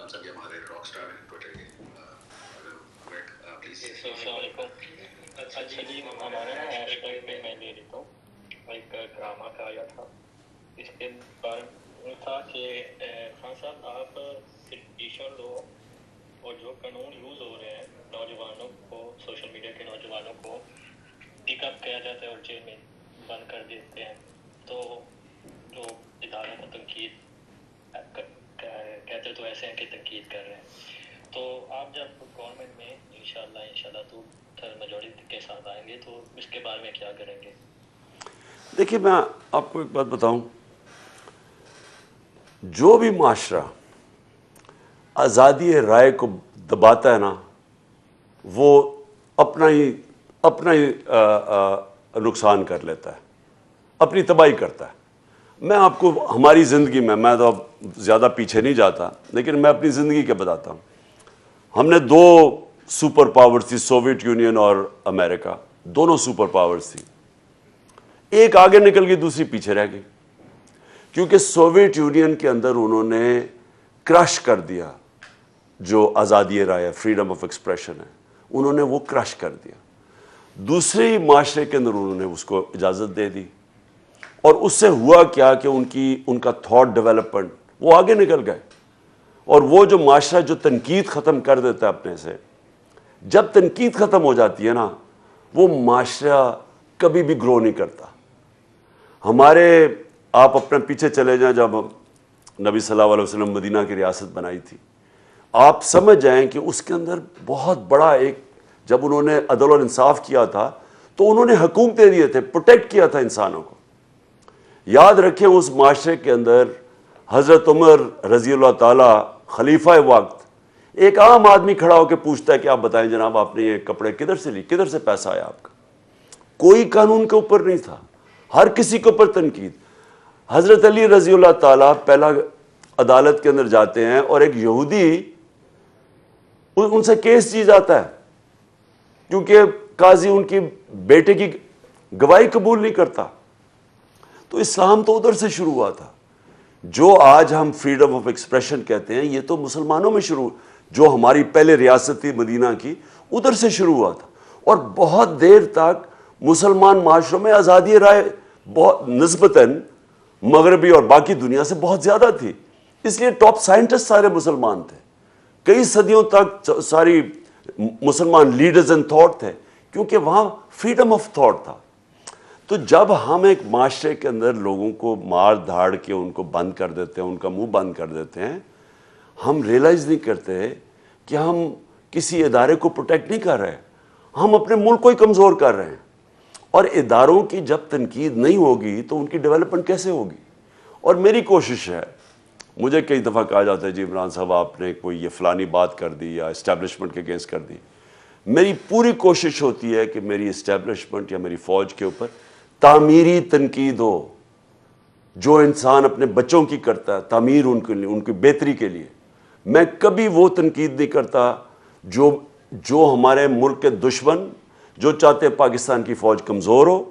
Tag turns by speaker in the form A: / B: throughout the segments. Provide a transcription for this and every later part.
A: سب ہمارے rock star ہیں Twitter کے. پلیز.
B: السلام علیکم. اچھا جی ہمارا نا ہیش ٹیگ پہ میں لے لیتا ہوں ایک ڈرامہ کا آیا تھا. اس کے بارے میں تھا کہ خان صاحب آپ ایشور لو اور جو قانون یوز ہو رہے ہیں نوجوانوں کو, سوشل میڈیا کے نوجوانوں کو پک اپ کیا جاتا ہے اور جیل میں بند کر دیتے ہیں, تو جو اداروں کو تنقید کہتے تو ایسے ہیں کہ تنقید کر رہے ہیں, تو آپ جب گورنمنٹ میں انشاءاللہ تو میجورٹی کے ساتھ آئیں گے تو اس کے بارے میں کیا کریں گے؟
C: دیکھیے میں آپ کو ایک بات بتاؤں, جو بھی معاشرہ آزادی رائے کو دباتا ہے نا وہ اپنا ہی نقصان کر لیتا ہے, اپنی تباہی کرتا ہے. میں آپ کو ہماری زندگی میں تو اب زیادہ پیچھے نہیں جاتا لیکن میں اپنی زندگی کے بتاتا ہوں. ہم نے دو سپر پاورز تھی, سوویت یونین اور امریکہ, دونوں سپر پاورز تھی. ایک آگے نکل گئی دوسری پیچھے رہ گئی, کیونکہ سوویت یونین کے اندر انہوں نے کرش کر دیا جو آزادی رائے فریڈم آف ایکسپریشن ہے, انہوں نے وہ کرش کر دیا. دوسرے معاشرے کے اندر انہوں نے اس کو اجازت دے دی, اور اس سے ہوا کیا کہ ان کا تھاٹ ڈیولپمنٹ وہ آگے نکل گئے. اور وہ جو معاشرہ جو تنقید ختم کر دیتا ہے اپنے سے, جب تنقید ختم ہو جاتی ہے نا وہ معاشرہ کبھی بھی گرو نہیں کرتا. ہمارے آپ اپنے پیچھے چلے جائیں, جب نبی صلی اللہ علیہ وسلم مدینہ کی ریاست بنائی تھی, آپ سمجھ جائیں کہ اس کے اندر بہت بڑا ایک, جب انہوں نے عدل اور انصاف کیا تھا تو انہوں نے حکومتیں دیے تھے, پروٹیکٹ کیا تھا انسانوں کو. یاد رکھیں اس معاشرے کے اندر حضرت عمر رضی اللہ تعالی خلیفہ وقت, ایک عام آدمی کھڑا ہو کے پوچھتا ہے کہ آپ بتائیں جناب آپ نے یہ کپڑے کدھر سے لی, کدھر سے پیسہ آیا آپ کا؟ کوئی قانون کے اوپر نہیں تھا, ہر کسی کے اوپر تنقید. حضرت علی رضی اللہ تعالیٰ پہلا عدالت کے اندر جاتے ہیں اور ایک یہودی ان سے کیس چیز آتا ہے کیونکہ قاضی ان کی بیٹے کی گواہی قبول نہیں کرتا. تو اسلام تو ادھر سے شروع ہوا تھا. جو آج ہم فریڈم آف ایکسپریشن کہتے ہیں یہ تو مسلمانوں میں شروع, جو ہماری پہلے ریاست تھی مدینہ کی ادھر سے شروع ہوا تھا. اور بہت دیر تک مسلمان معاشروں میں آزادی رائے بہت نسبتاً مغربی اور باقی دنیا سے بہت زیادہ تھی, اس لیے ٹاپ سائنٹسٹ سارے مسلمان تھے. کئی صدیوں تک ساری مسلمان لیڈرز ان تھاٹ تھے کیونکہ وہاں فریڈم آف تھاٹ تھا. تو جب ہم ایک معاشرے کے اندر لوگوں کو مار دھاڑ کے ان کو بند کر دیتے ہیں, ان کا منہ بند کر دیتے ہیں, ہم ریئلائز نہیں کرتے کہ ہم کسی ادارے کو پروٹیکٹ نہیں کر رہے, ہم اپنے ملک کو ہی کمزور کر رہے ہیں. اور اداروں کی جب تنقید نہیں ہوگی تو ان کی ڈیولپمنٹ کیسے ہوگی؟ اور میری کوشش ہے, مجھے کئی دفعہ کہا جاتا ہے جی عمران صاحب آپ نے کوئی یہ فلانی بات کر دی یا اسٹیبلشمنٹ کے اگینسٹ کر دی. میری پوری کوشش ہوتی ہے کہ میری اسٹیبلشمنٹ یا میری فوج کے اوپر تعمیری تنقید ہو, جو انسان اپنے بچوں کی کرتا ہے تعمیر ان کے لیے, ان کی بہتری کے لیے. میں کبھی وہ تنقید نہیں کرتا جو ہمارے ملک کے دشمن جو چاہتے ہیں پاکستان کی فوج کمزور ہو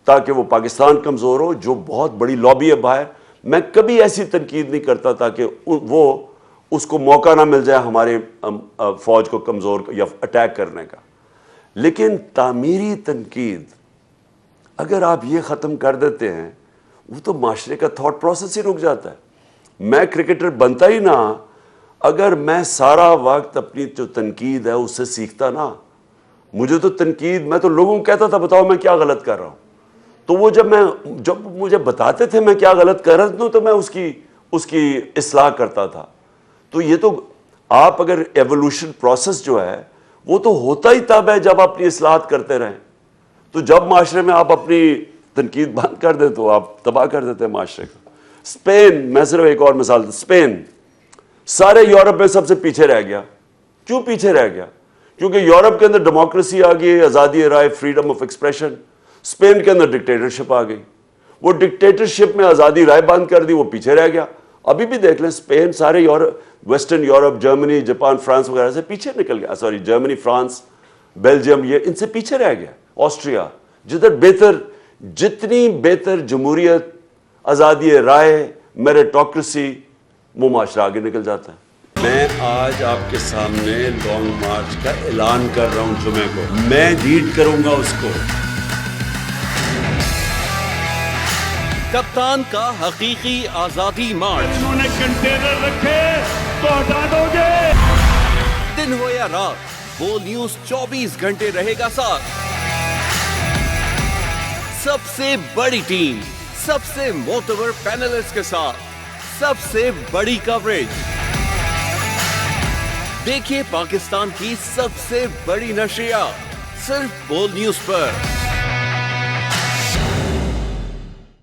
C: تاکہ وہ پاکستان کمزور ہو, جو بہت بڑی لابی ہے باہر, میں کبھی ایسی تنقید نہیں کرتا تاکہ وہ اس کو موقع نہ مل جائے ہمارے فوج کو کمزور یا اٹیک کرنے کا. لیکن تعمیری تنقید اگر آپ یہ ختم کر دیتے ہیں وہ تو معاشرے کا تھاٹ پروسیس ہی رک جاتا ہے. میں کرکٹر بنتا ہی نہ اگر میں سارا وقت اپنی جو تنقید ہے اس سے سیکھتا نا. مجھے تو تنقید, میں تو لوگوں کو کہتا تھا بتاؤ میں کیا غلط کر رہا ہوں, تو وہ جب مجھے بتاتے تھے میں کیا غلط کر رہا ہوں تو میں اس کی اصلاح کرتا تھا. تو یہ تو آپ اگر ایوولوشن پروسیس جو ہے وہ تو ہوتا ہی تب ہے جب آپ اپنی اصلاحات کرتے رہیں. تو جب معاشرے میں آپ اپنی تنقید بند کر دیں تو آپ تباہ کر دیتے ہیں معاشرے کو. اسپین, میں صرف ایک اور مثال, اسپین سارے یورپ میں سب سے پیچھے رہ گیا. کیوں پیچھے رہ گیا؟ کیونکہ یورپ کے اندر ڈیموکریسی آ گئی, آزادی رائے, فریڈم آف ایکسپریشن. اسپین کے اندر ڈکٹیٹرشپ آ گئی, وہ ڈکٹیٹرشپ میں آزادی رائے بند کر دی, وہ پیچھے رہ گیا. ابھی بھی دیکھ لیں اسپین سارے western Europe, Germany, Japan, France وغیرہ سے پیچھے نکل گیا. سوری, جرمنی, فرانس, بیلجیم, یہ ان سے پیچھے رہ گیا. آسٹریا, جتنی بہتر جمہوریت, آزادی رائے, میریٹوکریسی, وہ معاشرہ آگے نکل جاتا ہے. میں آج آپ کے سامنے لانگ مارچ کا اعلان کر رہا ہوں جمعے کو. میں لیڈ کروں گا اس کو.
D: کپتان کا حقیقی آزادی مارچ.
E: انہوں نے کنٹینر رکھے تو ہٹا دو گے.
D: دن ہو یا رات بول نیوز 24 گھنٹے رہے گا ساتھ. سب سے بڑی ٹیم, سب سے معتبر پینلسٹ کے ساتھ, سب سے بڑی کوریج. دیکھیے پاکستان کی سب سے بڑی نشریات صرف بول نیوز پر.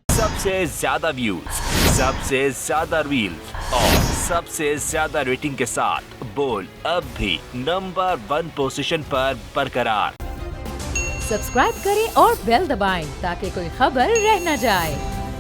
F: سب سے زیادہ ویوز, سب سے زیادہ ریلز اور سب سے زیادہ ریٹنگ کے ساتھ بول اب بھی نمبر 1 پوزیشن پر برقرار.
G: سبسکرائب کریں اور بیل دبائیں تاکہ کوئی خبر رہ نہ جائے.